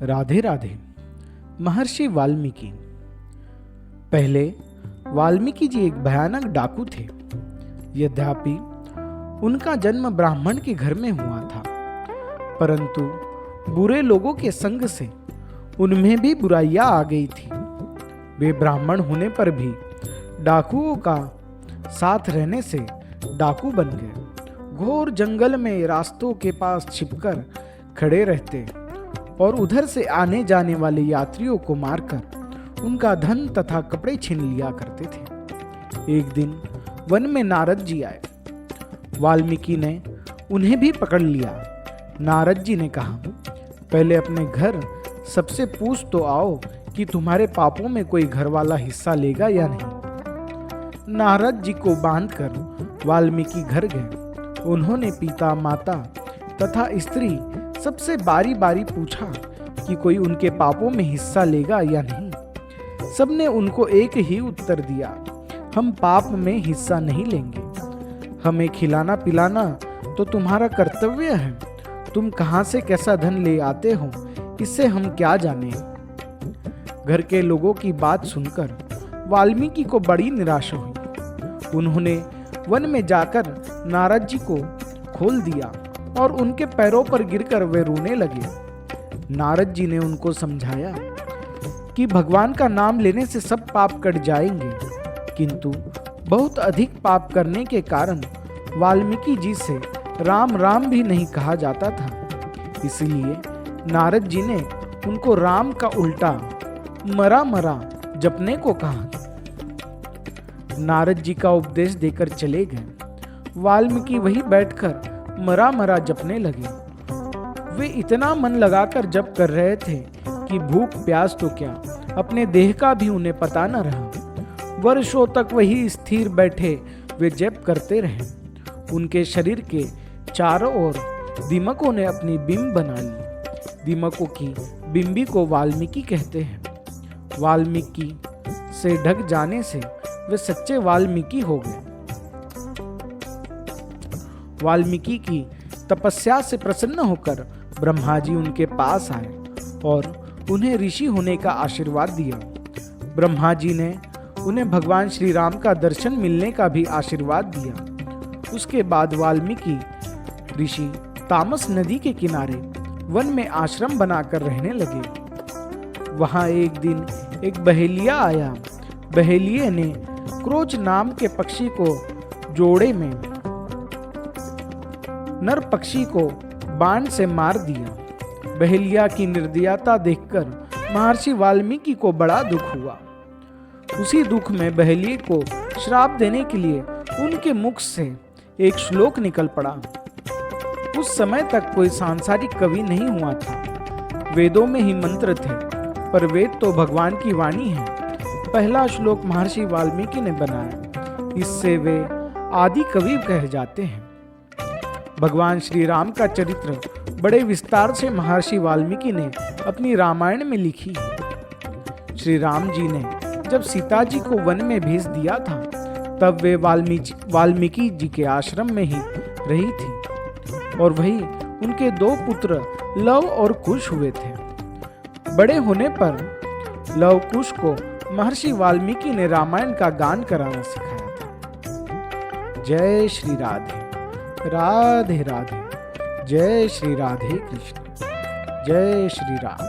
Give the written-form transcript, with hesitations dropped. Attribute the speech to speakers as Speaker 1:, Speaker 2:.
Speaker 1: राधे राधे। महर्षि वाल्मीकि। पहले वाल्मीकि जी एक भयानक डाकू थे। यद्यपि उनका जन्म ब्राह्मण के घर में हुआ था, परंतु बुरे लोगों के संग से उनमें भी बुराइयां आ गई थी। वे ब्राह्मण होने पर भी डाकुओं का साथ रहने से डाकू बन गए। घोर जंगल में रास्तों के पास छिपकर खड़े रहते और उधर से आने जाने वाले यात्रियों को मारकर उनका धन तथा कपड़े छीन लिया करते थे। एक दिन वन में नारद जी आए। वाल्मीकि ने उन्हें भी पकड़ लिया। नारद जी ने कहा, पहले अपने घर सबसे पूछ तो आओ कि तुम्हारे पापों में कोई घर वाला हिस्सा लेगा या नहीं। नारद जी को बांधकर वाल्मीकि घर गए। उन्होंने पिता, माता तथा स्त्री सबसे बारी बारी पूछा कि कोई उनके पापों में हिस्सा लेगा या नहीं। सबने उनको एक ही उत्तर दिया, हम पाप में हिस्सा नहीं लेंगे। हमें खिलाना पिलाना तो तुम्हारा कर्तव्य है। तुम कहां से कैसा धन ले आते हो, इससे हम क्या जाने। घर के लोगों की बात सुनकर वाल्मीकि को बड़ी निराशा हुई। उन्होंने वन में जाकर नारद जी को खोल दिया और उनके पैरों पर गिरकर वे रोने लगे। नारद जी ने उनको समझाया कि भगवान का नाम लेने से सब पाप कट जाएंगे, किंतु बहुत अधिक पाप करने के कारण वाल्मीकि जी से राम राम भी नहीं कहा जाता था। इसलिए नारद जी ने उनको राम का उल्टा मरा मरा जपने को कहा। नारद जी का उपदेश देकर चले गए। वाल्मीकि वहीं बैठकर मरा मरा जपने लगे। वे इतना मन लगाकर जप कर रहे थे कि भूख प्यास तो क्या, अपने देह का भी उन्हें पता न रहा। वर्षों तक वही स्थिर बैठे वे जप करते रहे। उनके शरीर के चारों ओर दीमकों ने अपनी बिंब बना ली। दीमकों की बिंबी को वाल्मीकि कहते हैं। वाल्मीकि से ढक जाने से वे सच्चे वाल्मीकि हो गए। वाल्मीकि की तपस्या से प्रसन्न होकर ब्रह्मा जी उनके पास आए और उन्हें ऋषि होने का आशीर्वाद दिया। ब्रह्मा जी ने उन्हें भगवान श्री राम का दर्शन मिलने का भी आशीर्वाद दिया। उसके बाद वाल्मीकि ऋषि तामस नदी के किनारे वन में आश्रम बनाकर रहने लगे। वहां एक दिन एक बहेलिया आया। बहेलिये ने क्रोच नाम के पक्षी को जोड़े में नर पक्षी को बाण से मार दिया। बहेलिया की निर्दयता देखकर महर्षि वाल्मीकि को बड़ा दुख हुआ। उसी दुख में बहेलिये को श्राप देने के लिए उनके मुख से एक श्लोक निकल पड़ा। उस समय तक कोई सांसारिक कवि नहीं हुआ था। वेदों में ही मंत्र थे, पर वेद तो भगवान की वाणी है। पहला श्लोक महर्षि वाल्मीकि ने बनाया। इससे वे आदि कवि कहे जाते हैं। भगवान श्री राम का चरित्र बड़े विस्तार से महर्षि वाल्मीकि ने अपनी रामायण में लिखी है। श्री राम जी ने जब सीता जी को वन में भेज दिया था, तब वे वाल्मीकि जी के आश्रम में ही रही थी और वही उनके दो पुत्र लव और कुश हुए थे। बड़े होने पर लव कुश को महर्षि वाल्मीकि ने रामायण का गान कराना सिखाया था। जय श्री राधे। राधे राधे। जय श्री राधे कृष्ण। जय श्री राम।